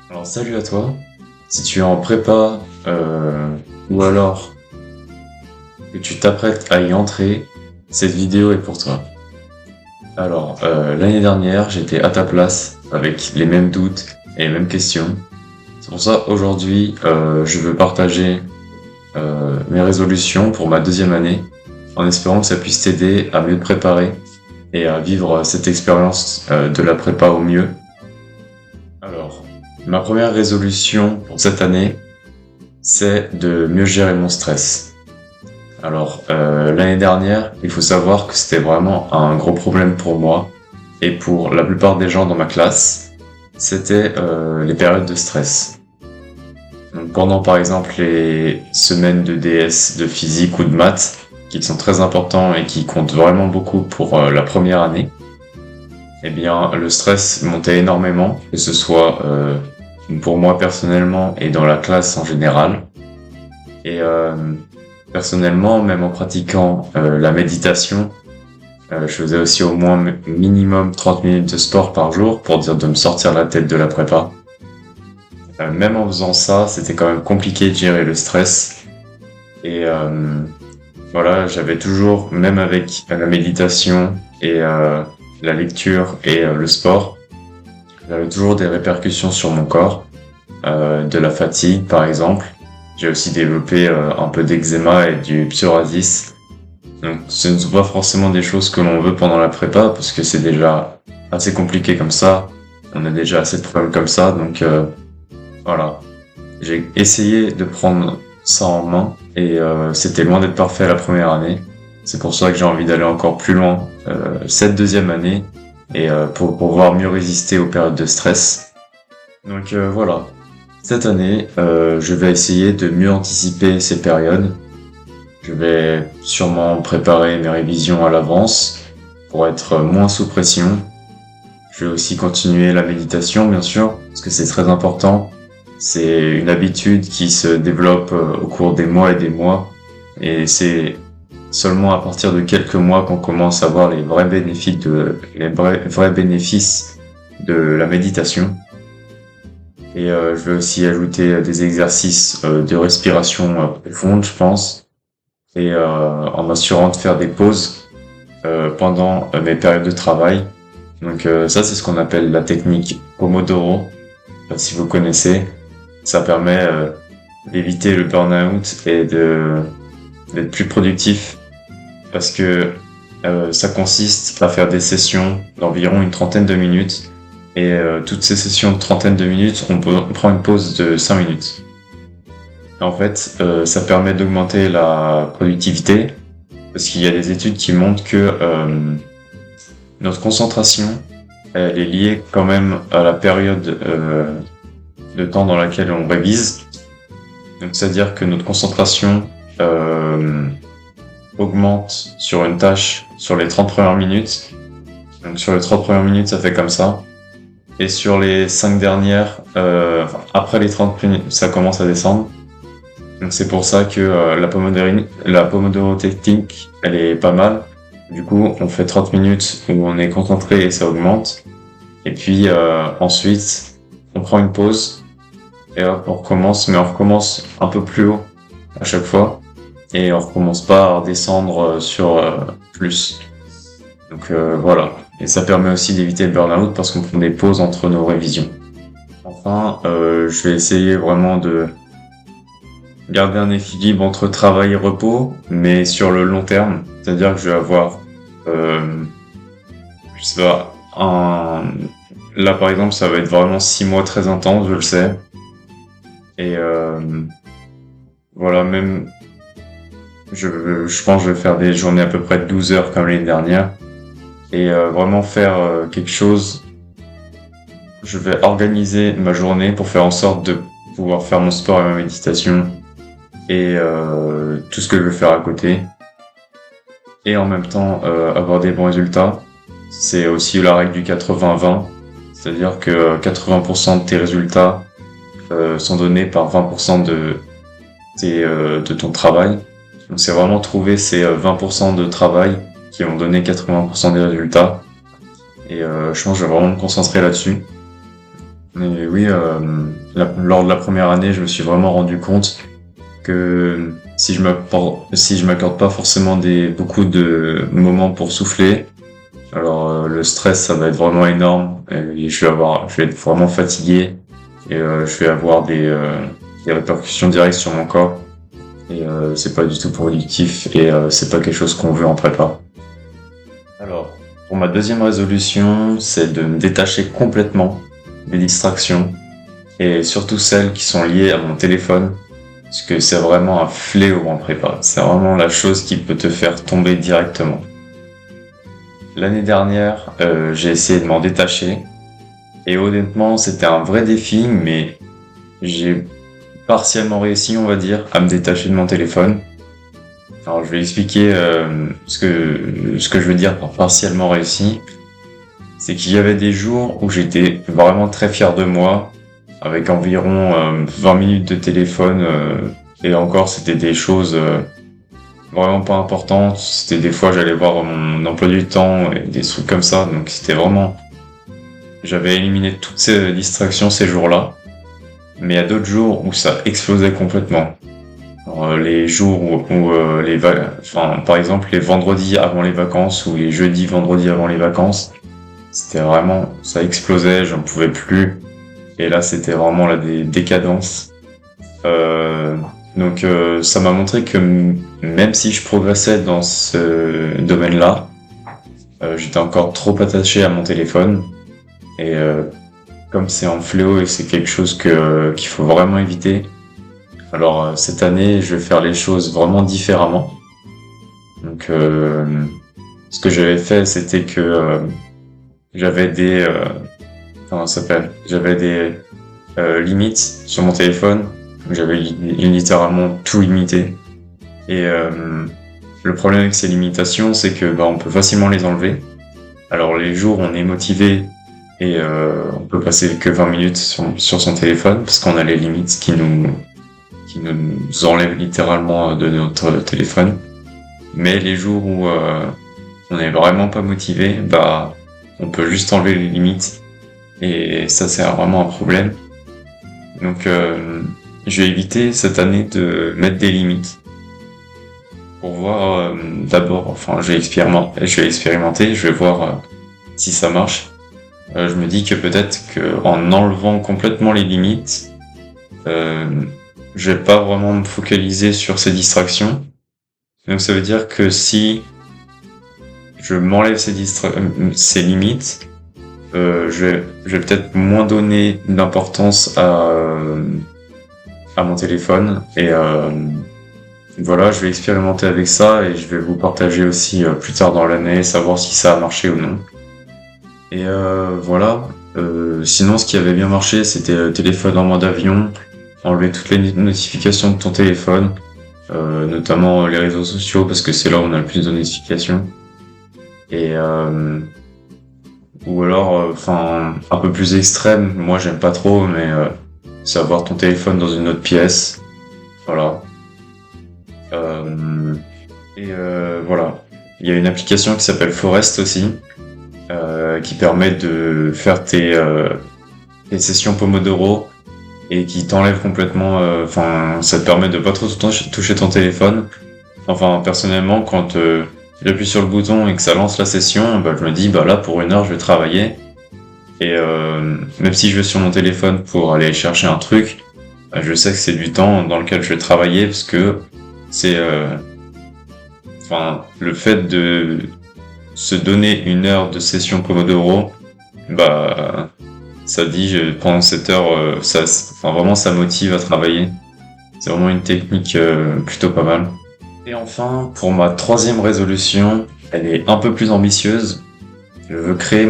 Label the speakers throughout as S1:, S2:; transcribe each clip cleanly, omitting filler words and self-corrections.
S1: Alors salut à toi. Si tu es en prépa ou alors que tu t'apprêtes à y entrer, cette vidéo est pour toi. Alors l'année dernière, j'étais à ta place avec les mêmes doutes et les mêmes questions. C'est pour ça aujourd'hui, je veux partager mes résolutions pour ma deuxième année, en espérant que ça puisse t'aider à mieux te préparer et à vivre cette expérience de la prépa au mieux. Alors, ma première résolution pour cette année, c'est de mieux gérer mon stress. Alors, l'année dernière, il faut savoir que c'était vraiment un gros problème pour moi et pour la plupart des gens dans ma classe, c'était les périodes de stress. Donc, pendant par exemple les semaines de DS, de physique ou de maths, qui sont très importants et qui comptent vraiment beaucoup pour la première année, eh bien le stress montait énormément, que ce soit pour moi personnellement et dans la classe en général. Et personnellement, même en pratiquant la méditation, je faisais aussi au moins minimum 30 minutes de sport par jour pour dire de me sortir la tête de la prépa. Même en faisant ça, c'était quand même compliqué de gérer le stress. Et voilà, j'avais toujours, même avec la méditation et la lecture et le sport, j'avais toujours des répercussions sur mon corps, de la fatigue par exemple. J'ai aussi développé un peu d'eczéma et du psoriasis. Donc ce ne sont pas forcément des choses que l'on veut pendant la prépa parce que c'est déjà assez compliqué comme ça. On a déjà assez de problèmes comme ça, donc voilà. J'ai essayé de prendre ça en main et c'était loin d'être parfait la première année. C'est pour ça que j'ai envie d'aller encore plus loin cette deuxième année et pour pouvoir mieux résister aux périodes de stress. Donc voilà. Cette année, je vais essayer de mieux anticiper ces périodes. Je vais sûrement préparer mes révisions à l'avance pour être moins sous pression. Je vais aussi continuer la méditation, bien sûr, parce que c'est très important. C'est une habitude qui se développe au cours des mois et des mois. Et c'est seulement à partir de quelques mois qu'on commence à voir les vrais bénéfices de la méditation. Et je vais aussi ajouter des exercices de respiration profonde, je pense, et en m'assurant de faire des pauses pendant mes périodes de travail. Donc ça, c'est ce qu'on appelle la technique Pomodoro, si vous connaissez. Ça permet d'éviter le burn-out et d'être plus productif parce que ça consiste à faire des sessions d'environ une trentaine de minutes. Et toutes ces sessions de trentaine de minutes, on prend une pause de 5 minutes. Et en fait, ça permet d'augmenter la productivité, parce qu'il y a des études qui montrent que notre concentration, elle est liée quand même à la période de temps dans laquelle on révise. Donc c'est-à-dire que notre concentration augmente sur une tâche sur les 30 premières minutes. Donc sur les 30 premières minutes, ça fait comme ça. Et sur les 5 dernières, après les 30 minutes, ça commence à descendre. Donc c'est pour ça que la Pomodoro technique, elle est pas mal. Du coup, on fait 30 minutes où on est concentré et ça augmente. Et puis ensuite, on prend une pause et hop, on recommence, mais on recommence un peu plus haut à chaque fois. Et on recommence pas à redescendre sur plus. Donc voilà. Et ça permet aussi d'éviter le burn-out parce qu'on prend des pauses entre nos révisions. Enfin, je vais essayer vraiment de garder un équilibre entre travail et repos, mais sur le long terme. C'est-à-dire que je vais avoir, je sais pas, là par exemple, ça va être vraiment 6 mois très intenses, je le sais. Et voilà, même, je pense que je vais faire des journées à peu près de 12 heures comme l'année dernière. Et vraiment faire quelque chose. Je vais organiser ma journée pour faire en sorte de pouvoir faire mon sport et ma méditation et tout ce que je veux faire à côté. Et en même temps avoir des bons résultats. C'est aussi la règle du 80-20, c'est-à-dire que 80% de tes résultats sont donnés par 20% de ton travail. Donc c'est vraiment trouver ces 20% de travail qui vont donner 80% des résultats. Et je pense que je vais vraiment me concentrer là-dessus. Mais oui, lors de la première année, je me suis vraiment rendu compte que si je m'accorde pas forcément beaucoup de moments pour souffler, alors le stress ça va être vraiment énorme et je vais être vraiment fatigué et je vais avoir des répercussions directes sur mon corps et c'est pas du tout productif et c'est pas quelque chose qu'on veut en prépa. Alors, pour ma deuxième résolution, c'est de me détacher complètement des distractions et surtout celles qui sont liées à mon téléphone, parce que c'est vraiment un fléau en prépa. C'est vraiment la chose qui peut te faire tomber directement. L'année dernière, j'ai essayé de m'en détacher et honnêtement, c'était un vrai défi, mais j'ai partiellement réussi, on va dire, à me détacher de mon téléphone. Alors, je vais expliquer ce que je veux dire par partiellement réussi. C'est qu'il y avait des jours où j'étais vraiment très fier de moi, avec environ 20 minutes de téléphone, et encore c'était des choses vraiment pas importantes. C'était des fois j'allais voir mon emploi du temps et des trucs comme ça, donc c'était vraiment... J'avais éliminé toutes ces distractions ces jours-là, mais il y a d'autres jours où ça explosait complètement. Alors, les jours enfin, par exemple les vendredis avant les vacances ou les jeudis, vendredis avant les vacances, c'était vraiment, ça explosait, j'en pouvais plus. Et là, c'était vraiment la décadence. Donc, ça m'a montré que même si je progressais dans ce domaine-là, j'étais encore trop attaché à mon téléphone. Et comme c'est un fléau et c'est quelque chose qu'il faut vraiment éviter, alors cette année, je vais faire les choses vraiment différemment. Donc, ce que j'avais fait, c'était que j'avais comment ça s'appelle? J'avais des limites sur mon téléphone. J'avais littéralement tout limité. Et le problème avec ces limitations, c'est que on peut facilement les enlever. Alors les jours où on est motivé et on peut passer que 20 minutes sur son téléphone parce qu'on a les limites qui nous enlèvent littéralement de notre téléphone. Mais les jours où on est vraiment pas motivé, on peut juste enlever les limites et ça c'est vraiment un problème. Donc je vais éviter cette année de mettre des limites pour voir d'abord, enfin je vais expérimenter, je vais voir si ça marche. Je me dis que peut-être qu'en enlevant complètement les limites, je vais pas vraiment me focaliser sur ces distractions. Donc ça veut dire que si je m'enlève ces limites, je vais peut-être moins donner d'importance à mon téléphone et voilà, je vais expérimenter avec ça et je vais vous partager aussi plus tard dans l'année, savoir si ça a marché ou non. Et voilà. Sinon, ce qui avait bien marché, c'était le téléphone en mode avion, enlever toutes les notifications de ton téléphone, notamment les réseaux sociaux parce que c'est là où on a le plus de notifications. Et ou alors, enfin, un peu plus extrême, moi j'aime pas trop, mais c'est avoir ton téléphone dans une autre pièce, voilà. Voilà. Il y a une application qui s'appelle Forest aussi, qui permet de faire tes sessions Pomodoro et qui t'enlève complètement, enfin, ça te permet de pas trop toucher ton téléphone. Enfin, personnellement, quand j'appuie sur le bouton et que ça lance la session, je me dis, là, pour 1 heure, je vais travailler. Et même si je vais sur mon téléphone pour aller chercher un truc, je sais que c'est du temps dans lequel je vais travailler parce que c'est, enfin, le fait de se donner 1 heure de session Pomodoro, ça dit pendant cette heure, vraiment ça motive à travailler. C'est vraiment une technique plutôt pas mal. Et enfin, pour ma troisième résolution, elle est un peu plus ambitieuse. Je veux créer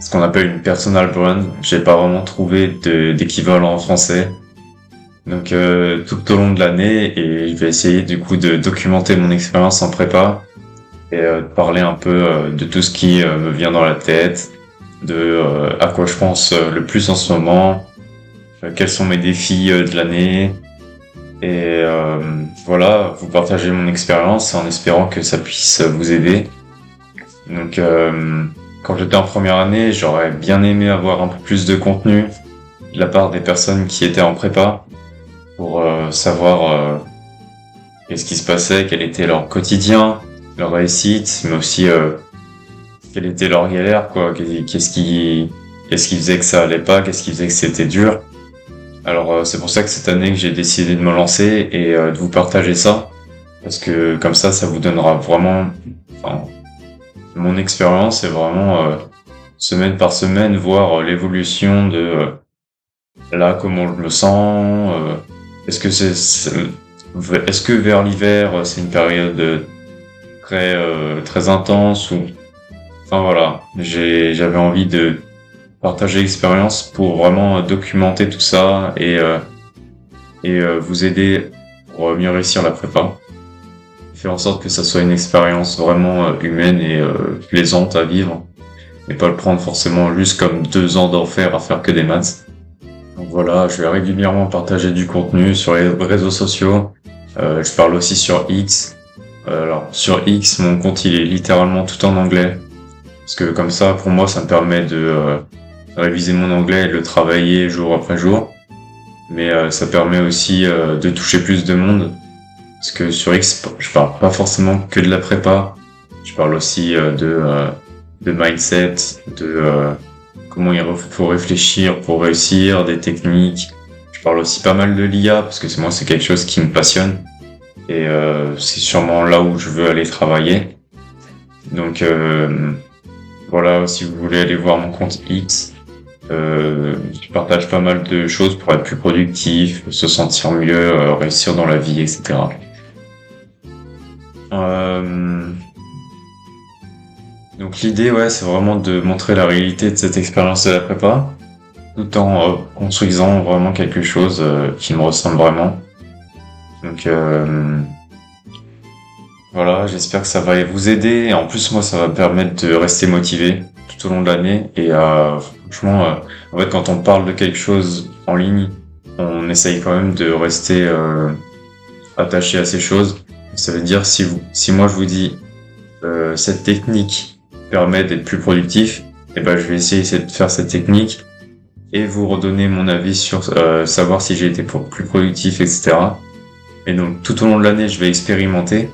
S1: ce qu'on appelle une personal brand. J'ai pas vraiment trouvé d'équivalent en français. Donc tout au long de l'année, et je vais essayer du coup de documenter mon expérience en prépa et de parler un peu de tout ce qui me vient dans la tête, de à quoi je pense le plus en ce moment, quels sont mes défis de l'année. Et voilà, vous partagez mon expérience en espérant que ça puisse vous aider. Donc quand j'étais en première année, j'aurais bien aimé avoir un peu plus de contenu, de la part des personnes qui étaient en prépa pour savoir qu'est-ce qui se passait, quel était leur quotidien, leur réussite, mais aussi quelle était leur galère, quoi, qu'est-ce qui faisait que ça allait pas, qu'est-ce qui faisait que c'était dur. Alors c'est pour ça que cette année que j'ai décidé de me lancer et de vous partager ça, parce que comme ça vous donnera vraiment, enfin, mon expérience est vraiment semaine par semaine voir l'évolution de là comment je me sens, est-ce que vers l'hiver c'est une période très intense ou enfin voilà, j'avais envie de partager l'expérience pour vraiment documenter tout ça et vous aider pour mieux réussir la prépa. Faire en sorte que ça soit une expérience vraiment humaine et plaisante à vivre, et pas le prendre forcément juste comme 2 ans d'enfer à faire que des maths. Donc voilà, je vais régulièrement partager du contenu sur les réseaux sociaux. Je parle aussi sur X. Alors sur X, mon compte il est littéralement tout en anglais, parce que comme ça, pour moi, ça me permet de réviser mon anglais et de le travailler jour après jour. Mais ça permet aussi de toucher plus de monde, parce que sur X, je parle pas forcément que de la prépa. Je parle aussi de mindset, de comment il faut réfléchir pour réussir, des techniques. Je parle aussi pas mal de l'IA, parce que moi, c'est quelque chose qui me passionne. Et c'est sûrement là où je veux aller travailler. Donc voilà, si vous voulez aller voir mon compte X, je partage pas mal de choses pour être plus productif, se sentir mieux, réussir dans la vie, etc. Donc l'idée, ouais, c'est vraiment de montrer la réalité de cette expérience de la prépa, tout en construisant vraiment quelque chose qui me ressemble vraiment. Donc voilà, j'espère que ça va vous aider. Et en plus, moi, ça va me permettre de rester motivé tout au long de l'année. Et franchement, en fait, quand on parle de quelque chose en ligne, on essaye quand même de rester attaché à ces choses. Ça veut dire si moi je vous dis cette technique permet d'être plus productif, et ben je vais essayer de faire cette technique et vous redonner mon avis sur savoir si j'ai été plus productif, etc. Et donc tout au long de l'année, je vais expérimenter.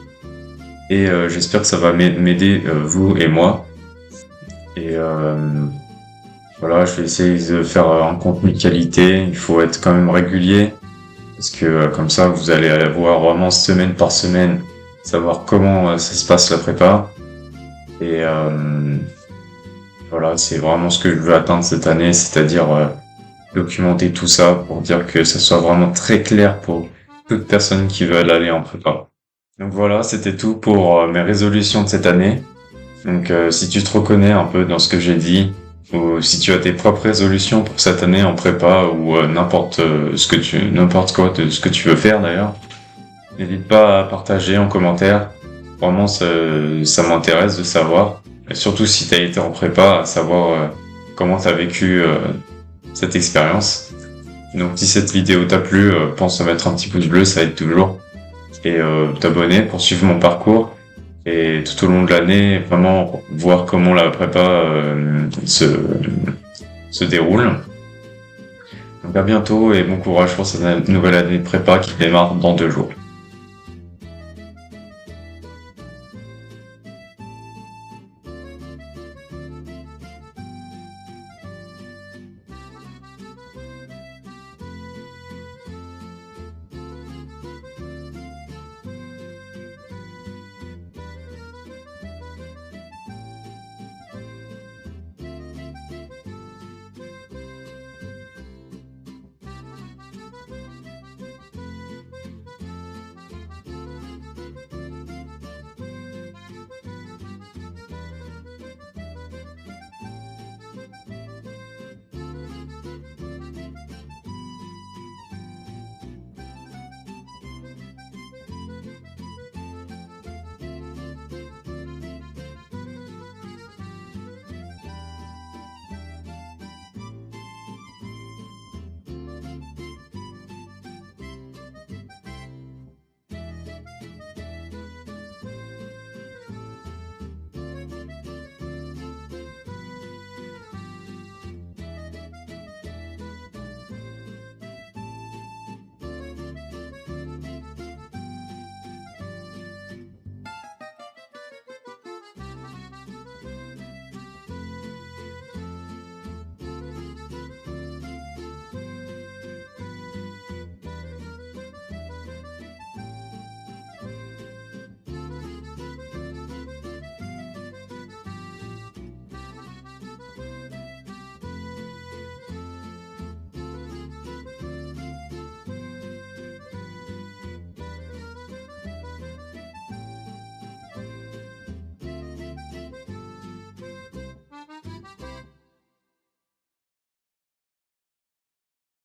S1: Et j'espère que ça va m'aider, vous et moi. Et voilà, je vais essayer de faire un contenu de qualité. Il faut être quand même régulier, parce que comme ça, vous allez voir vraiment semaine par semaine, savoir comment ça se passe la prépa. Et voilà, c'est vraiment ce que je veux atteindre cette année, c'est-à-dire documenter tout ça pour dire que ça soit vraiment très clair pour toute personne qui veut aller en prépa. Donc voilà, c'était tout pour mes résolutions de cette année. Donc si tu te reconnais un peu dans ce que j'ai dit, ou si tu as tes propres résolutions pour cette année en prépa, ou n'importe quoi de ce que tu veux faire d'ailleurs, n'hésite pas à partager en commentaire. Vraiment, ça m'intéresse de savoir. Et surtout si tu as été en prépa, à savoir comment tu as vécu cette expérience. Donc si cette vidéo t'a plu, pense à mettre un petit pouce bleu, ça aide toujours. Et t'abonner pour suivre mon parcours et tout au long de l'année vraiment voir comment la prépa se déroule. Donc à bientôt et bon courage pour cette nouvelle année de prépa qui démarre dans 2 jours.